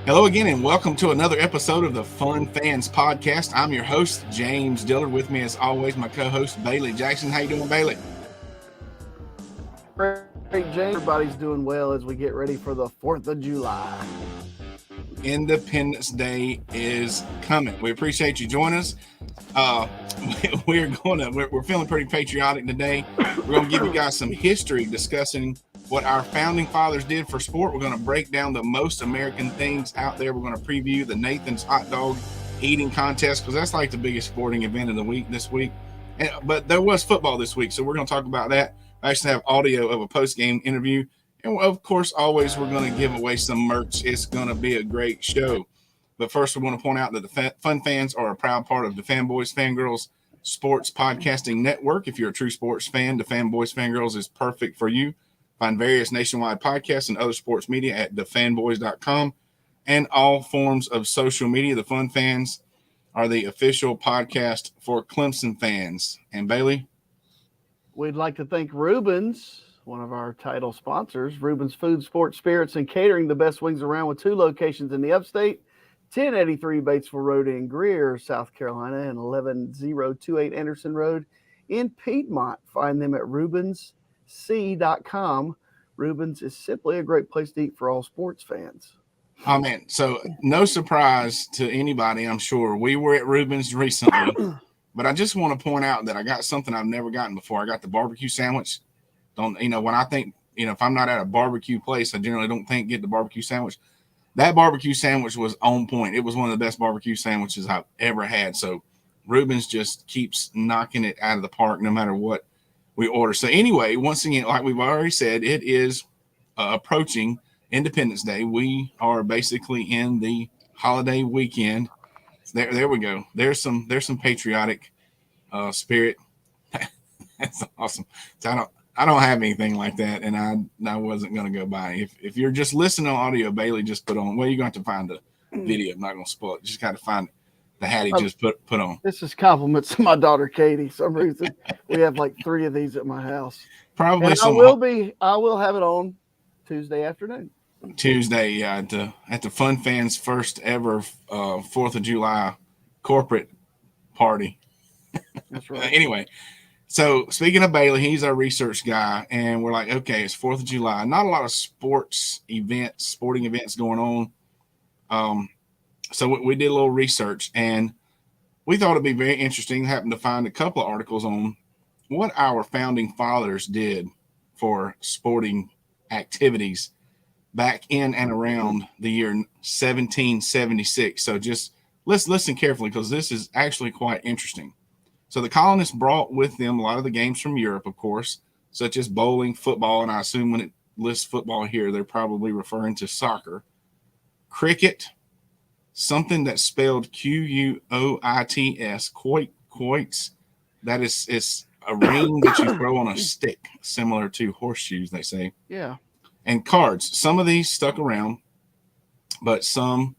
Hello again, and welcome to another episode of the Fun Fans Podcast. I'm your host, James Dillard. With me, as always, my co-host, Bailey Jackson. How you doing, Bailey? Great, James. Everybody's doing well as we get ready for the 4th of July. Independence Day is coming. We appreciate you joining us. We're feeling pretty patriotic today. We're going to give you guys some history discussing what our founding fathers did for sport. We're going to break down the most American things out there. We're going to preview the Nathan's hot dog eating contest because that's like the biggest sporting event of the week this week. But there was football this week, so we're going to talk about that. I actually have audio of a post-game interview. And of course, always we're going to give away some merch. It's going to be a great show. But first, we want to point out that the Fun Fans are a proud part of the Fanboys Fangirls Sports Podcasting Network. If you're a true sports fan, the Fanboys Fangirls is perfect for you. Find various nationwide podcasts and other sports media at thefanboys.com and all forms of social media. The Fun Fans are the official podcast for Clemson fans. And Bailey? We'd like to thank Reuben's, one of our title sponsors. Reuben's Food, Sports, Spirits, and Catering, the best wings around, with 2 locations in the upstate, 1083 Batesville Road in Greer, South Carolina, and 11028 Anderson Road in Piedmont. Find them at ReubensC.com. Reuben's is simply a great place to eat for all sports fans. Oh, man. So no surprise to anybody, I'm sure. We were at Reuben's recently, but I just want to point out that I got something I've never gotten before. I got the barbecue sandwich. When I think, if I'm not at a barbecue place, I generally don't get the barbecue sandwich. That barbecue sandwich was on point. It was one of the best barbecue sandwiches I've ever had. So Reuben's just keeps knocking it out of the park no matter what we order. So anyway, once again, like we've already said, it is approaching Independence Day. We are basically in the holiday weekend. There we go. There's some patriotic spirit. That's awesome. So I don't have anything like that, and I wasn't going to go by. If you're just listening on audio, Bailey just put on. Well, you're going to have to find the video. I'm not going to spoil it. Just got to find the hat he just put on. This is compliments to my daughter Katie. Some reason we have like 3 of these at my house. Probably and I will have it on Tuesday afternoon. Tuesday at the Fun Fans' first ever 4th of July corporate party. That's right. Anyway. So speaking of Bailey, he's our research guy, and we're like, okay, it's 4th of July. Not a lot of sporting events going on. So we did a little research, and we thought it'd be very interesting. Happened to find a couple of articles on what our founding fathers did for sporting activities back in and around the year 1776. So just let's listen carefully because this is actually quite interesting. So the colonists brought with them a lot of the games from Europe, of course, such as bowling, football, and I assume when it lists football here, they're probably referring to soccer, cricket, something that's spelled Quoits, quoits. That is a ring that you throw on a stick, similar to horseshoes, they say. Yeah. And cards. Some of these stuck around, but some,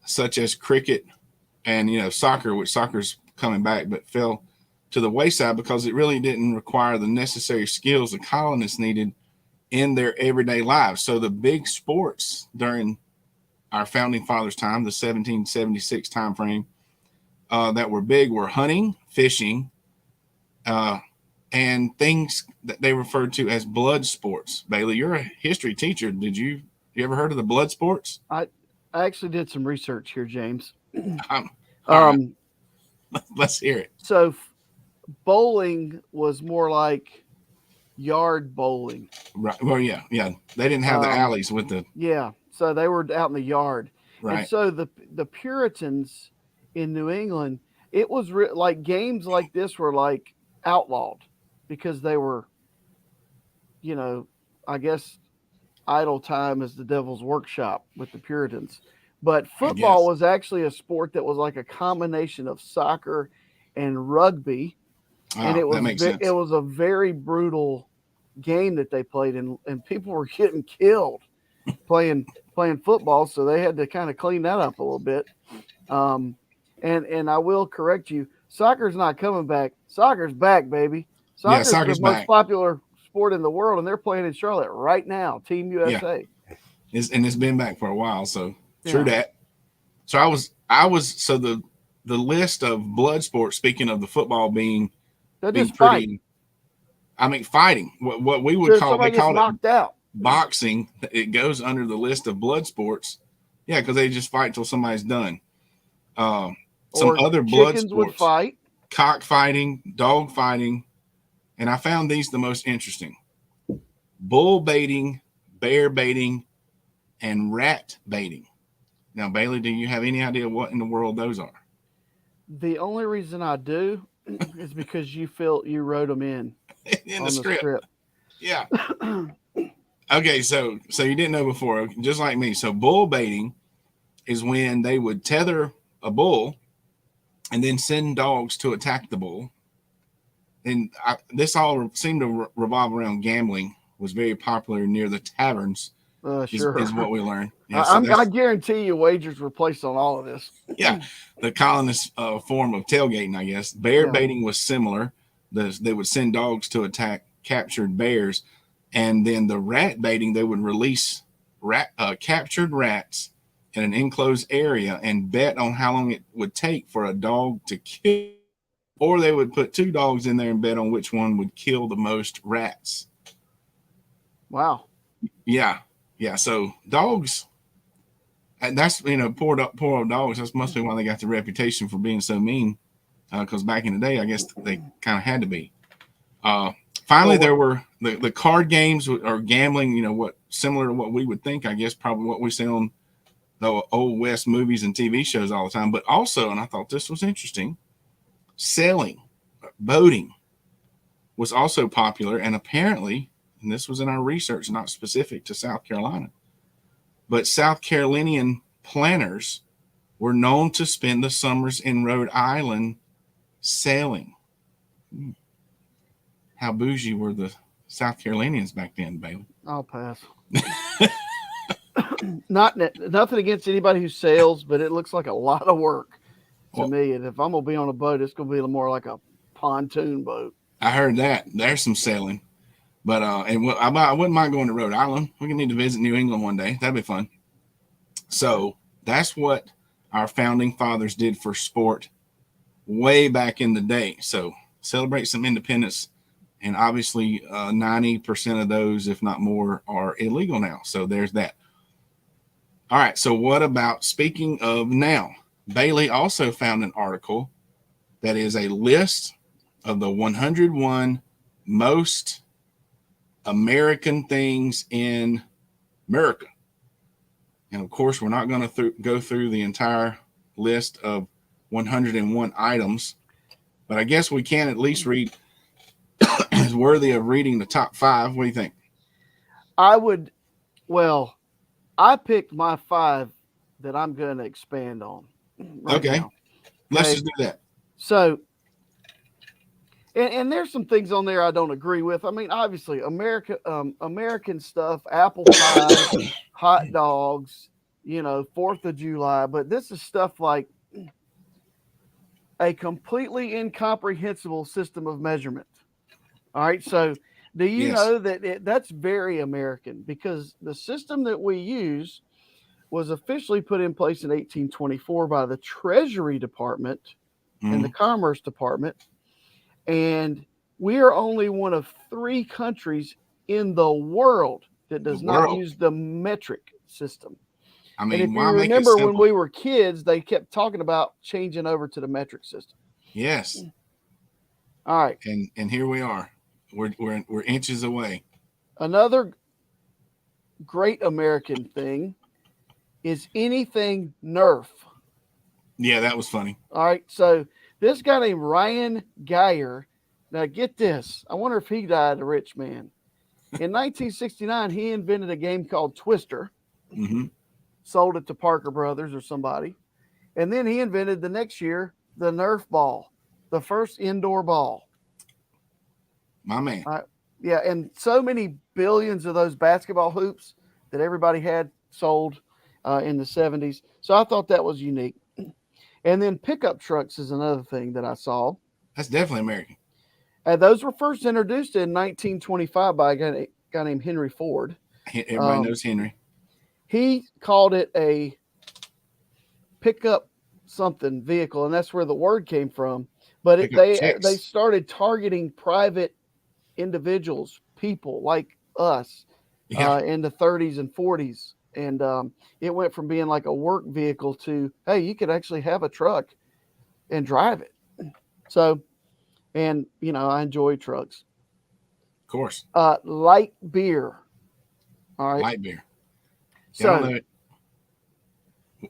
such as cricket and soccer, which soccer's coming back, but fell to the wayside because it really didn't require the necessary skills the colonists needed in their everyday lives. So the big sports during our founding fathers' time, the 1776 time frame, that were big were hunting, fishing, and things that they referred to as blood sports. Bailey, you're a history teacher. Did you ever heard of the blood sports? I actually did some research here, James. Right. Let's hear it. So bowling was more like yard bowling. Right. Well, yeah. They didn't have the alleys with the. Yeah. So they were out in the yard. Right. And so the Puritans in New England, it was like games like this were like outlawed because they were, I guess idle time is the devil's workshop with the Puritans. But football was actually a sport that was like a combination of soccer and rugby. And it was a very brutal game that they played, and people were getting killed playing football, so they had to kind of clean that up a little bit. And I will correct you, soccer's not coming back. Soccer's back, baby. Soccer's the most popular sport in the world, and they're playing in Charlotte right now, Team USA. Yeah. It's been back for a while, so True that. So so the list of blood sports, speaking of the football being pretty, fight. I mean, fighting, what we would call, they call it out. boxing. It goes under the list of blood sports. Yeah, because they just fight till somebody's done. Some other blood sports would fight. Cockfighting, dog fighting, and I found these the most interesting: bull baiting, bear baiting, and rat baiting. Now, Bailey, do you have any idea what in the world those are? The only reason I do is because you wrote them in the script. Yeah. Okay, so you didn't know before, just like me. So bull baiting is when they would tether a bull and then send dogs to attack the bull. And this all seemed to revolve around gambling. Was very popular near the taverns. Sure. Is what we learned. Yeah, I guarantee you wagers were placed on all of this. Yeah, the colonist form of tailgating, I guess. Bear baiting was similar. They would send dogs to attack captured bears. And then the rat baiting, they would release captured rats in an enclosed area and bet on how long it would take for a dog to kill. Or they would put two dogs in there and bet on which one would kill the most rats. Wow. Yeah. Yeah. So dogs, and that's, poor old dogs. That must be why they got the reputation for being so mean. Because back in the day, I guess they kind of had to be. Finally, there were the card games or gambling, what similar to what we would think, I guess, probably what we see on the old West movies and TV shows all the time. But also, and I thought this was interesting, sailing, boating was also popular. And apparently, and this was in our research, not specific to South Carolina, but South Carolinian planters were known to spend the summers in Rhode Island sailing. How bougie were the South Carolinians back then, Bailey? I'll pass. Nothing against anybody who sails, but it looks like a lot of work to me. And if I'm gonna be on a boat, it's gonna be more like a pontoon boat. I heard that there's some sailing, but I wouldn't mind going to Rhode Island. We can need to visit New England one day. That'd be fun. So that's what our founding fathers did for sport way back in the day. So celebrate some independence. And obviously 90% of those, if not more, are illegal now. So there's that. All right. So what about, speaking of now, Bailey also found an article that is a list of the 101 most American things in America. And of course, we're not going to go through the entire list of 101 items, but I guess we can at least read is worthy of reading the top 5. What do you think? I picked my 5 that I'm going to expand on. Okay. Now. Let's just do that. So, and there's some things on there I don't agree with. I mean, obviously, American stuff, apple pie, hot dogs, 4th of July. But this is stuff like a completely incomprehensible system of measurement. All right. So do you know that that's very American, because the system that we use was officially put in place in 1824 by the Treasury Department and the Commerce Department. And we are only one of 3 countries in the world that does not use the metric system. I mean, and if you remember when we were kids, they kept talking about changing over to the metric system. Yes. All right. And here we are. We're inches away. Another great American thing is anything Nerf. Yeah, that was funny. All right. So this guy named Ryan Geyer, now get this. I wonder if he died a rich man. In 1969, he invented a game called Twister. Mm-hmm. Sold it to Parker Brothers or somebody. And then he invented the next year the Nerf ball, the first indoor ball. My man. Yeah, and so many billions of those basketball hoops that everybody had sold in the 70s. So I thought that was unique. And then pickup trucks is another thing that I saw. That's definitely American. Those were first introduced in 1925 by a guy named Henry Ford. Everybody knows Henry. He called it a pickup something vehicle, and that's where the word came from. But they started targeting private individuals, people like us, in the 30s and 40s, and it went from being like a work vehicle to, hey, you could actually have a truck and drive it. So, and I enjoy trucks. Of course. Light beer. All right. Light beer. So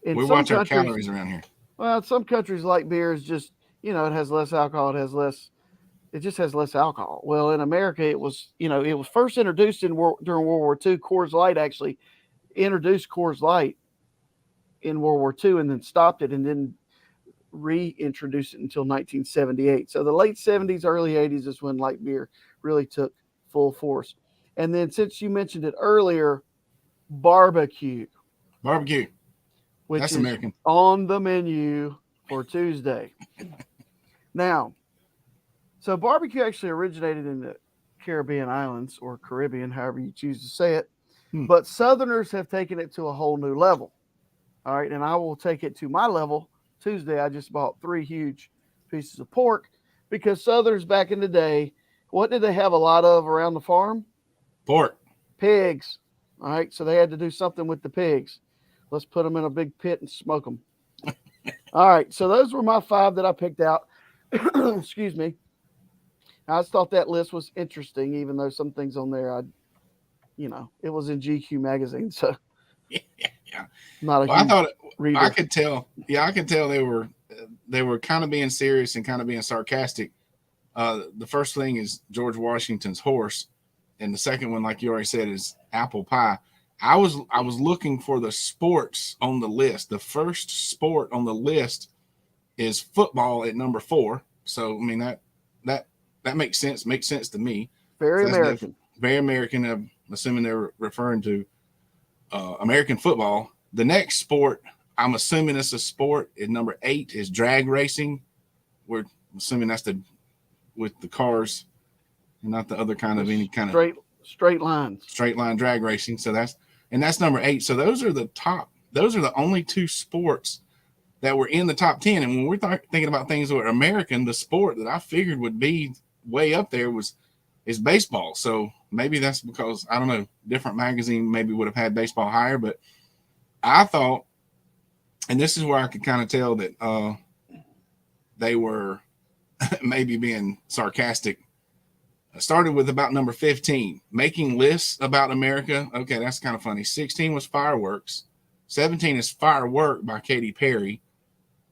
we watch our calories around here. Well, in some countries, light beer is just, it has less alcohol. It just has less alcohol. Well, in America, it was first introduced during World War II. Coors Light actually introduced Coors Light in World War II and then stopped it and then reintroduced it until 1978. So the late 70s, early 80s is when light beer really took full force. And then, since you mentioned it earlier, barbecue. Which That's is American. On the menu for Tuesday. Now, so barbecue actually originated in the Caribbean islands, or Caribbean, however you choose to say it. But Southerners have taken it to a whole new level. All right. And I will take it to my level. Tuesday, I just bought 3 huge pieces of pork because Southerners back in the day, what did they have a lot of around the farm? Pork. Pigs. All right. So they had to do something with the pigs. Let's put them in a big pit and smoke them. All right. So those were my 5 that I picked out. Excuse me. I just thought that list was interesting, even though some things on there, it was in GQ magazine. So yeah. Not a I thought reader. I could tell. Yeah, I could tell they were kind of being serious and kind of being sarcastic. The first thing is George Washington's horse, and the second one, like you already said, is apple pie. I was looking for the sports on the list. The first sport on the list is football at number 4. So I mean that makes sense. Makes sense to me. Very American. Very American. I'm assuming they're referring to American football. The next sport, I'm assuming it's a sport, is number 8 is drag racing. We're assuming that's with the cars and not the other kind of any kind of straight lines. Straight line drag racing. So that's number 8. So those are the only 2 sports that were in the top 10. And when we're thinking about things that were American, the sport that I figured would be way up there is baseball. So maybe that's because, I don't know, different magazine maybe would have had baseball higher, but I thought, and this is where I could kind of tell that they were maybe being sarcastic. I started with about number 15, making lists about America. Okay, that's kind of funny. 16 was fireworks. 17 is Firework by Katy Perry.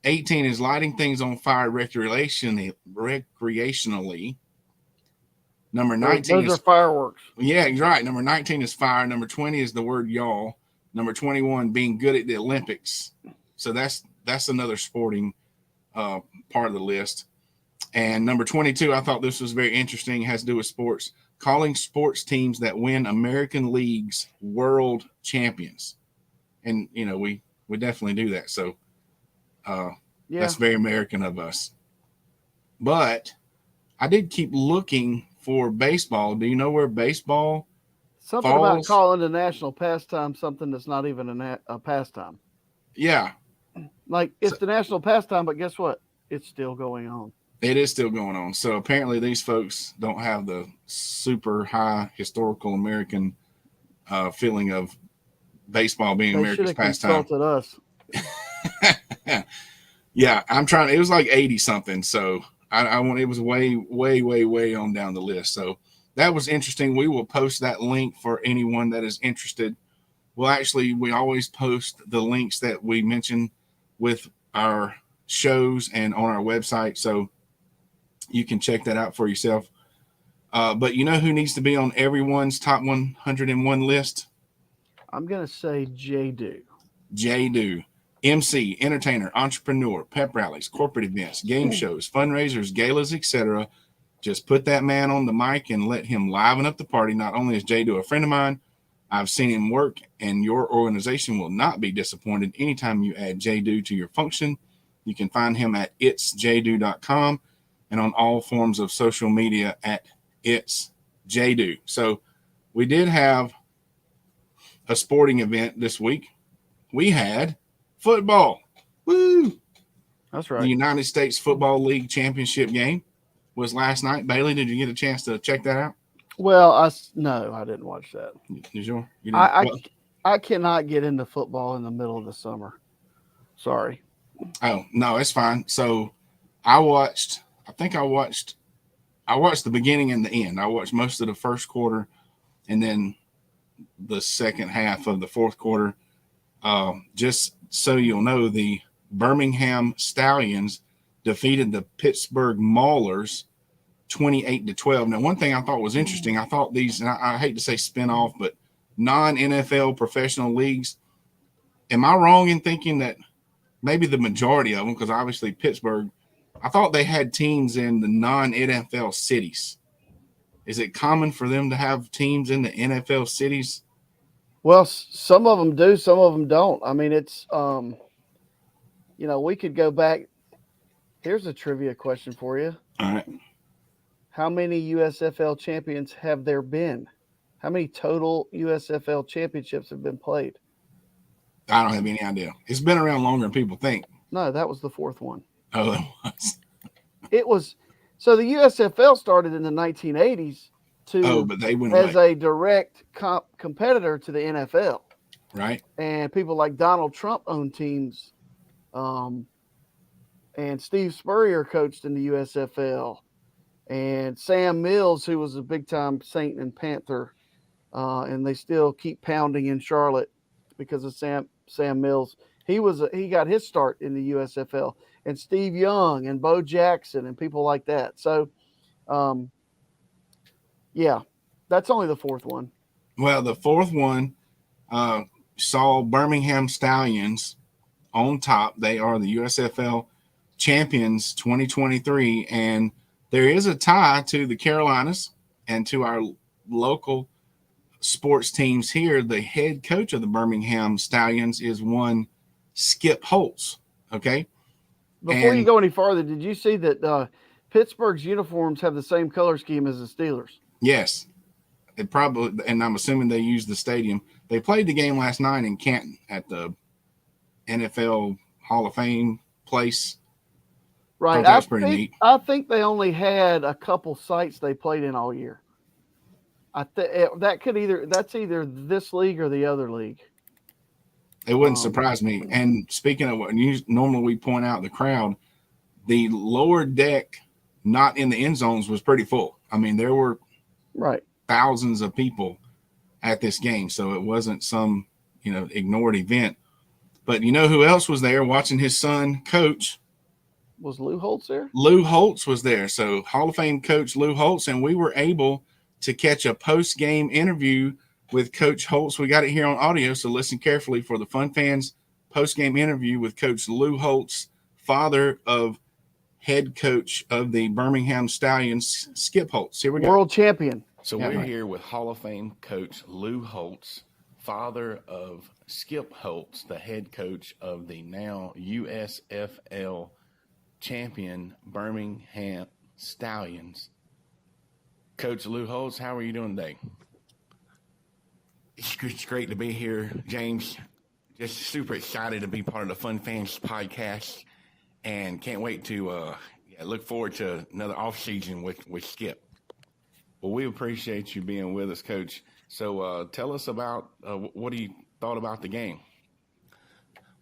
18 is lighting things on fire recreationally. Number 19 those are fireworks. Yeah, right. Number 19 is fire. Number 20 is the word y'all. Number 21, being good at the Olympics. So that's another sporting part of the list. And number 22, I thought this was very interesting, has to do with sports. Calling sports teams that win American Leagues world champions. And, we definitely do that. So that's very American of us. But I did keep looking for baseball. Do you know where baseball Something falls? About calling the national pastime something that's not even a pastime. Yeah. Like, it's the national pastime, but guess what? It's still going on. It is still going on. So apparently these folks don't have the super high historical American feeling of baseball being America's pastime. Consulted us. Yeah, I'm trying. It was like 80 something. So it was way, way, way, way on down the list. So that was interesting. We will post that link for anyone that is interested. Well, actually, we always post the links that we mention with our shows and on our website. So you can check that out for yourself. But you know who needs to be on everyone's top 101 list? I'm going to say J-Do. J-Do. MC, entertainer, entrepreneur, pep rallies, corporate events, game shows, fundraisers, galas, etc. Just put that man on the mic and let him liven up the party. Not only is J-Do a friend of mine, I've seen him work, and your organization will not be disappointed anytime you add J-Do to your function. You can find him at itsjdo.com and on all forms of social media at itsjdo. So we did have a sporting event this week. We had football. Woo! That's The right. United States Football League championship game was last night. Bailey, did you get a chance to check that out? Well, no, I didn't watch that. You didn't? I, I cannot get into football in the middle of the summer. Sorry. Oh no, it's fine. So I watched the beginning and the end. I watched most of the first quarter and then the second half of the fourth quarter. Just so you'll know, the Birmingham Stallions defeated the Pittsburgh Maulers 28-12. Now, one thing I thought was interesting, I thought these, and I hate to say spin-off, but non-NFL professional leagues, am I wrong in thinking that maybe the majority of them, because obviously Pittsburgh, I thought they had teams in the non-NFL cities. Is it common for them to have teams in the NFL cities? Well, some of them do, some of them don't. I mean, it's we could go back. Here's a trivia question for you. All right. How many USFL champions have there been? How many total USFL championships have been played? I don't have any idea. It's been around longer than people think. No, that was the fourth one. Oh, it was. It was. So the USFL started in the 1980s but they went as away. a direct competitor to the NFL. Right. And people like Donald Trump owned teams. And Steve Spurrier coached in the USFL. And Sam Mills, who was a big-time Saint and Panther. And they still keep pounding in Charlotte because of Sam Mills. He got his start in the USFL. And Steve Young and Bo Jackson and people like that. So, yeah, that's only the fourth one. Well, the fourth one saw Birmingham Stallions on top. They are the USFL champions 2023. And there is a tie to the Carolinas and to our local sports teams here. The head coach of the Birmingham Stallions is one Skip Holtz. Okay. Before you go any farther, did you see that Pittsburgh's uniforms have the same color scheme as the Steelers? Yes. It probably, and I'm assuming they used the stadium. They played the game last night in Canton at the NFL Hall of Fame place. Right. That's pretty neat. I think they only had a couple sites they played in all year. That's either this league or the other league. It wouldn't surprise me. And speaking of what normally we point out the crowd, the lower deck, not in the end zones, was pretty full. I mean, there were thousands of people at this game, so it wasn't some ignored event. But you know who else was there watching his son coach? Was Lou Holtz there? Lou Holtz was there. So Hall of Fame coach Lou Holtz, and we were able to catch a post-game interview with Coach Holtz. We got it here on audio, so listen carefully for the Fun Fans post-game interview with Coach Lou Holtz, father of head coach of the Birmingham Stallions, Skip Holtz. Here we go. World champion. So we're here with Hall of Fame coach Lou Holtz, father of Skip Holtz, the head coach of the now USFL champion Birmingham Stallions. Coach Lou Holtz, how are you doing today? It's great to be here, James. Just super excited to be part of the Fun Fans podcast, and can't wait to look forward to another off season with Skip. Well, we appreciate you being with us, Coach. So tell us about what you thought about the game.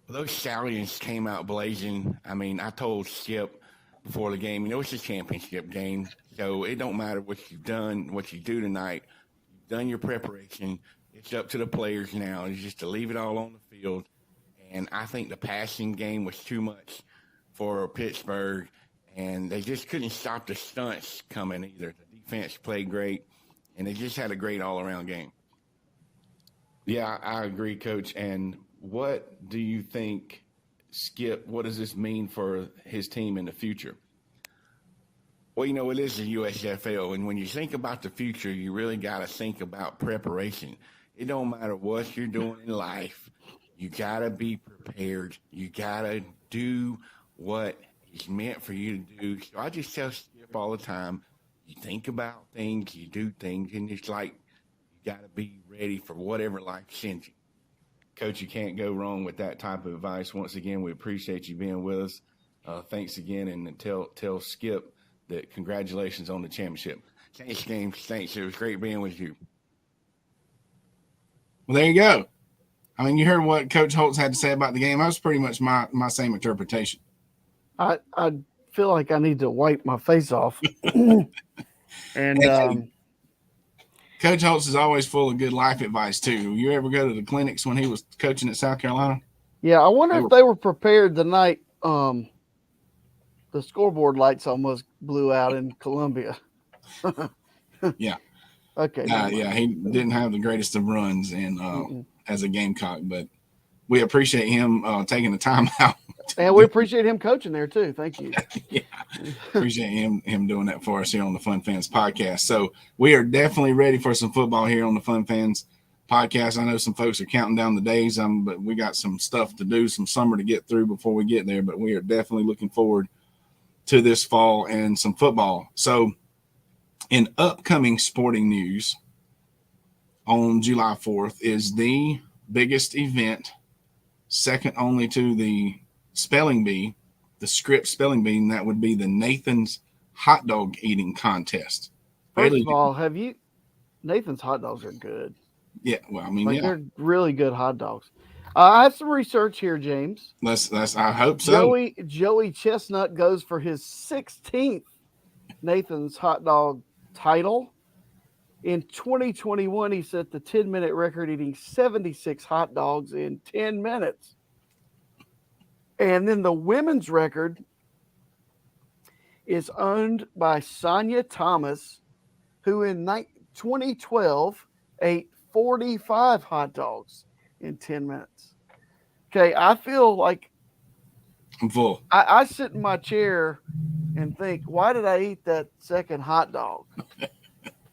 Well, those Stallions came out blazing. I mean, I told Skip before the game, it's a championship game, so it don't matter what you've done, what you do tonight. You've done your preparation. It's up to the players now. It's just to leave it all on the field. And I think the passing game was too much for Pittsburgh, and they just couldn't stop the stunts coming either. The defense played great, and they just had a great all-around game. Yeah, I agree, Coach. And what do you think, Skip, what does this mean for his team in the future? Well, it is the USFL, and when you think about the future, you really got to think about preparation. It don't matter what you're doing in life. You got to be prepared. You got to do what is meant for you to do. So I just tell Skip all the time, you think about things, you do things, and it's like you got to be ready for whatever life sends you. Coach, you can't go wrong with that type of advice. Once again, we appreciate you being with us. Thanks again, and tell Skip that congratulations on the championship. Thanks, James. Thanks. It was great being with you. Well, there you go. I mean, you heard what Coach Holtz had to say about the game. That was pretty much my same interpretation. I feel like I need to wipe my face off. And Coach Holtz is always full of good life advice too. You ever go to the clinics when he was coaching at South Carolina? yeah, I wonder if they were prepared the night the scoreboard lights almost blew out in Columbia. Yeah. Okay. Yeah, he didn't have the greatest of runs as a Gamecock, but we appreciate him taking the time out. And we appreciate him coaching there too. Thank you. Yeah, appreciate him doing that for us here on the Fun Fans podcast. So we are definitely ready for some football here on the Fun Fans podcast. I know some folks are counting down the days, but we got some stuff to do, some summer to get through before we get there. But we are definitely looking forward to this fall and some football. So in upcoming sporting news, on July 4th is the biggest event, second only to the spelling bee, the Script spelling bee, and that would be the Nathan's hot dog eating contest. First of all, Nathan's hot dogs are good. Yeah, well, I mean, they're really good hot dogs. I have some research here, James. I hope so. Joey Chestnut goes for his 16th Nathan's hot dog title. In 2021, he set the 10-minute record eating 76 hot dogs in 10 minutes. And then the women's record is owned by Sonia Thomas, who in 2012 ate 45 hot dogs in 10 minutes. Okay, I feel like I'm full. I sit in my chair and think, why did I eat that second hot dog?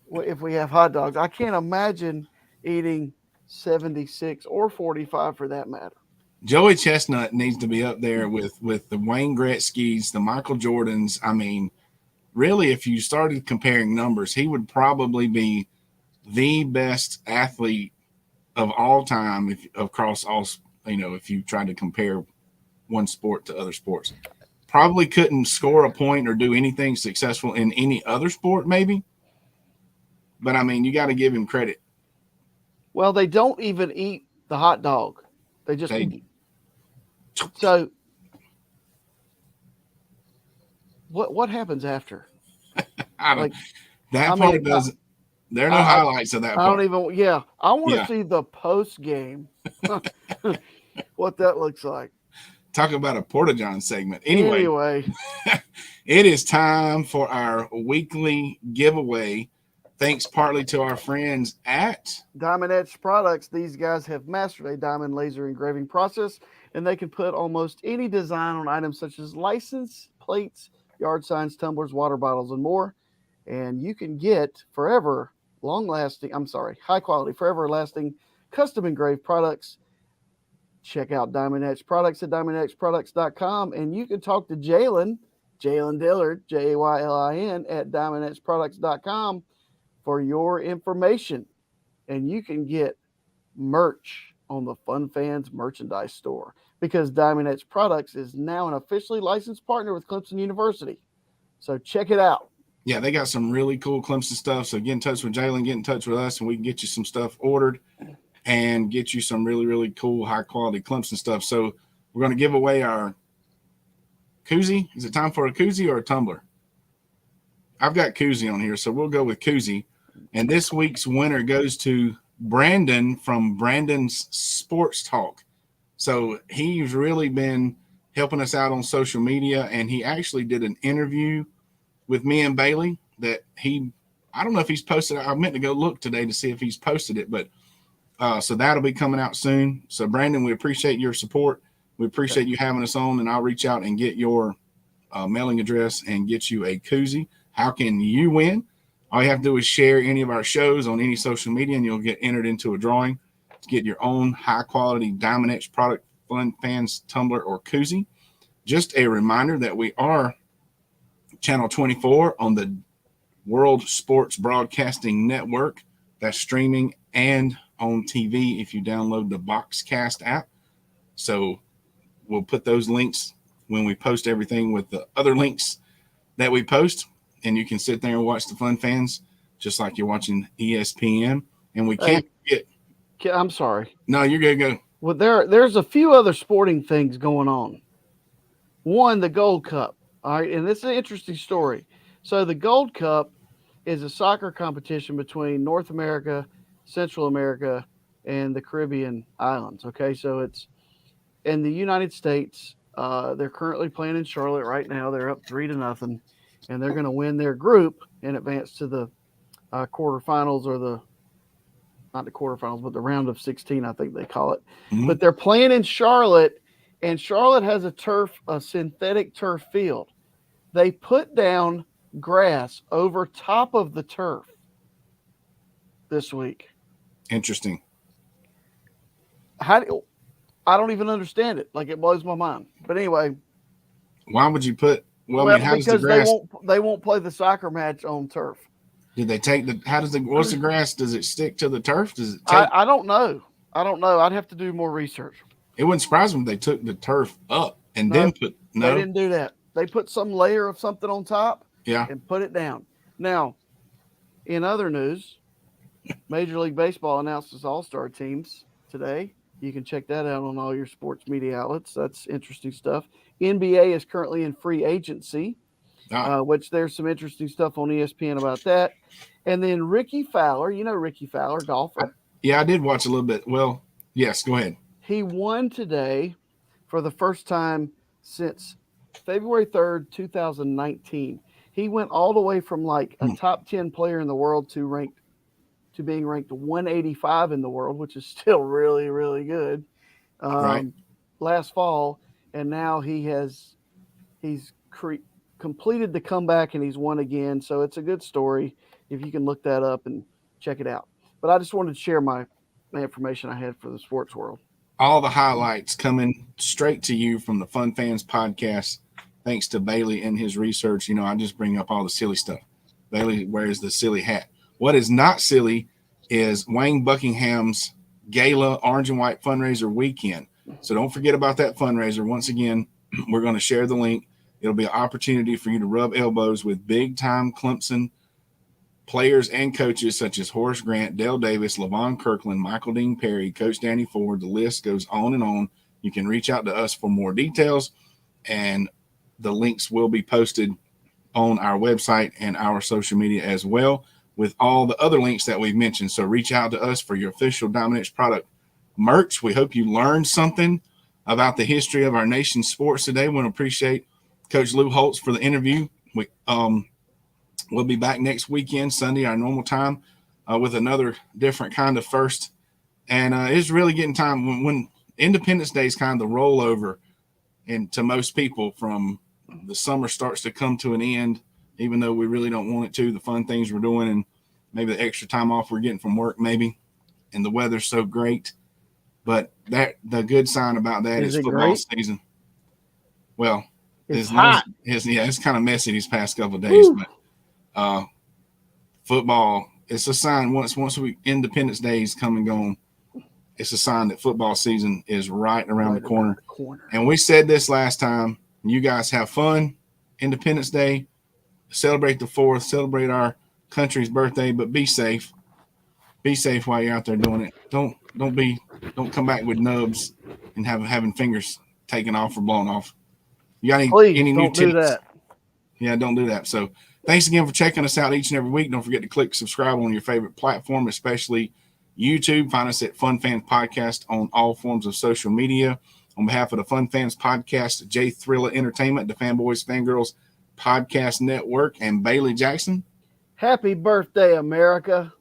If we have hot dogs, I can't imagine eating 76 or 45 for that matter. Joey Chestnut needs to be up there with the Wayne Gretzky's, the Michael Jordans. I mean, really, if you started comparing numbers, he would probably be the best athlete of all time across all, if you tried to compare one sport to other sports. Probably couldn't score a point or do anything successful in any other sport, maybe. But, I mean, you got to give him credit. Well, they don't even eat the hot dog. They just eat. So what happens after? I don't. Doesn't. There are no highlights of that part. I don't even. Yeah, I want to see the post game. What that looks like. Talk about a Porta-John segment. Anyway, it is time for our weekly giveaway. Thanks partly to our friends at Diamond Etched Products. These guys have mastered a diamond laser engraving process, and they can put almost any design on items such as license plates, yard signs, tumblers, water bottles, and more. And you can get high quality, forever lasting, custom engraved products. Check out Diamond Etched Products at diamondetchedproducts.com, and you can talk to Jalen Dillard, Jaylin, at diamondetchedproducts.com for your information. And you can get merch on the Fun Fans merchandise store because Diamond Etched Products is now an officially licensed partner with Clemson University. So check it out. Yeah, they got some really cool Clemson stuff. So get in touch with Jalen, get in touch with us, and we can get you some stuff ordered and get you some really, really cool, high-quality Clemson stuff. So we're going to give away our koozie. Is it time for a koozie or a tumbler? I've got koozie on here, so we'll go with koozie. And this week's winner goes to Brandon from Brandon's Sports Talk. So he's really been helping us out on social media, and he actually did an interview with me and Bailey that I don't know if he's posted. I meant to go look today to see if he's posted it, but so that'll be coming out soon. So Brandon, we appreciate your support. We appreciate you having us on, and I'll reach out and get your mailing address and get you a koozie. How can you win? All you have to do is share any of our shows on any social media, and you'll get entered into a drawing to get your own high-quality Diamond Etched product, Fun Fans tumbler or koozie. Just a reminder that we are Channel 24 on the World Sports Broadcasting Network. That's streaming and on TV if you download the Boxcast app. So we'll put those links when we post everything with the other links that we post, and you can sit there and watch the Fun Fans just like you're watching ESPN. And we can't forget. I'm sorry. No, you're good. Go. Well, there's a few other sporting things going on. One, the Gold Cup. All right, and this is an interesting story. So the Gold Cup is a soccer competition between North America, Central America, and the Caribbean islands. Okay, so it's in the United States. They're currently playing in Charlotte right now. They're up 3-0, and they're going to win their group and advance to the quarterfinals, or not the quarterfinals, but the round of 16, I think they call it. Mm-hmm. But they're playing in Charlotte, and Charlotte has a synthetic turf field. They put down grass over top of the turf this week. Interesting. I don't even understand it. Like, it blows my mind. But anyway. Why would you put, how does the grass? They won't play the soccer match on turf. Did they take what's the grass? Does it stick to the turf? Does it I don't know. I'd have to do more research. It wouldn't surprise me if they took the turf up and then put. No, they didn't do that. They put some layer of something on top. Yeah. And put it down. Now, in other news, Major League Baseball announced its all-star teams today. You can check that out on all your sports media outlets. That's interesting stuff. NBA is currently in free agency. Which there's some interesting stuff on ESPN about that. And then Ricky Fowler, Ricky Fowler, golfer. I did watch a little bit. Well, yes, go ahead. He won today for the first time since February 3rd, 2019. He went all the way from like a top 10 player in the world to being ranked 185 in the world, which is still really, really good. Right. Last fall, and now he's completed the comeback, and he's won again. So it's a good story if you can look that up and check it out. But I just wanted to share my information I had for the sports world. All the highlights coming straight to you from the Fun Fans podcast. Thanks to Bailey and his research. I just bring up all the silly stuff. Bailey wears the silly hat. What is not silly is Wayne Buckingham's Gala Orange and White fundraiser weekend. So don't forget about that fundraiser. Once again, we're going to share the link. It'll be an opportunity for you to rub elbows with big-time Clemson players and coaches such as Horace Grant, Dale Davis, Levon Kirkland, Michael Dean Perry, Coach Danny Ford. The list goes on and on. You can reach out to us for more details, and the links will be posted on our website and our social media as well, with all the other links that we've mentioned. So reach out to us for your official Dominix product merch. We hope you learned something about the history of our nation's sports today. We want to appreciate Coach Lou Holtz for the interview. We'll be back next weekend, Sunday, our normal time, with another different kind of first. And it's really getting time when Independence Day is kind of the rollover, and to most people, from the summer starts to come to an end, even though we really don't want it to. The fun things we're doing, and maybe the extra time off we're getting from work, maybe, and the weather's so great. But the good sign about that is football season. Well, it's hot. It's kind of messy these past couple of days, but football, it's a sign. Once Independence Day is come and gone, it's a sign that football season is right around the corner. And we said this last time. You guys have fun, Independence Day, celebrate the 4th, celebrate our country's birthday, but be safe. Be safe while you're out there doing it. Don't come back with nubs and having fingers taken off or blown off. You got any new tips? Do that. Yeah, don't do that. So thanks again for checking us out each and every week. Don't forget to click subscribe on your favorite platform, especially YouTube. Find us at Fun Fans Podcast on all forms of social media. On behalf of the Fun Fans Podcast, Jay Thrilla Entertainment, the Fanboys Fangirls Podcast Network, and Bailey Jackson. Happy birthday, America.